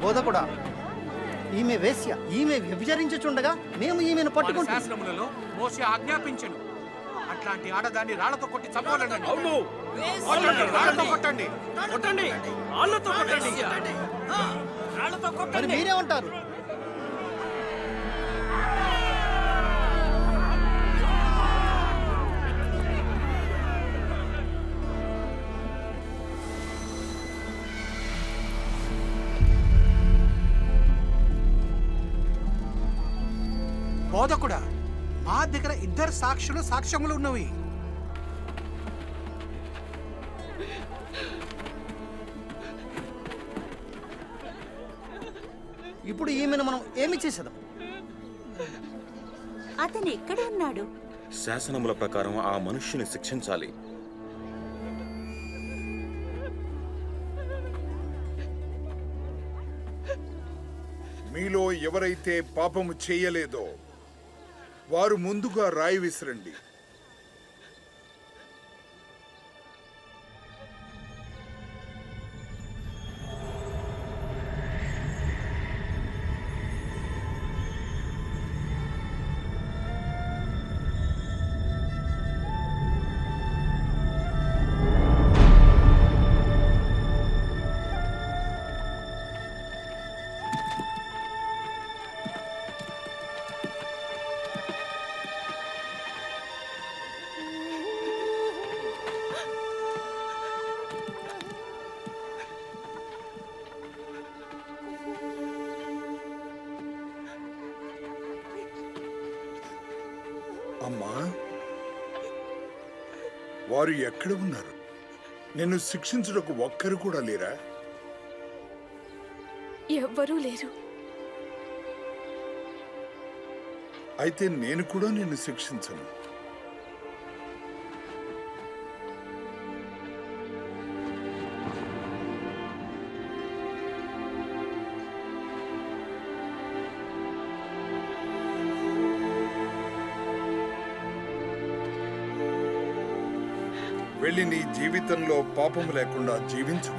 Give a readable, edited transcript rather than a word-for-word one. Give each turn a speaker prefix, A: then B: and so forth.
A: బోధకుడా, ఈమె వేశ్య, ఈమె వ్యభిచరించుచుండగా మేము ఈమెను
B: మన
A: పట్టుకుంటాం.
B: శాస్త్రములలో మోషే ఆజ్ఞాపించెను, అట్లాంటి ఆడదాన్ని రాళ్లతో కొట్టి చంపాలండి.
C: అవును,
B: కొట్టండి, రాళ్లతో కొట్టండి.
C: కొట్టండి, రాళ్ళతో కొట్టండి, రాళ్ళతో
A: మరి
C: కొట్టండి.
A: మీరేమంటారు?
B: బోధకుడా, మా దగ్గర ఇద్దరు సాక్ష్యములు ఉన్నవి.
A: ఇప్పుడు ఈమెను మనం ఏమి చేసేదాం?
D: అతను ఎక్కడ ఉన్నాడు?
E: శాసనముల ప్రకారం ఆ మనుష్యుని శిక్షించాలి.
F: మీలో ఎవరైతే పాపము చేయలేదో వారు ముందుగా రాయి విసిరండి. అమ్మా, వారు ఎక్కడ ఉన్నారు? నిన్ను శిక్షించుటకు ఒక్కరు కూడా లేరా?
G: ఎవ్వరూ లేరు.
F: అయితే నేను కూడా నిన్ను శిక్షించను. వెళ్ళి నీ జీవితంలో పాపము లేకుండా జీవించు.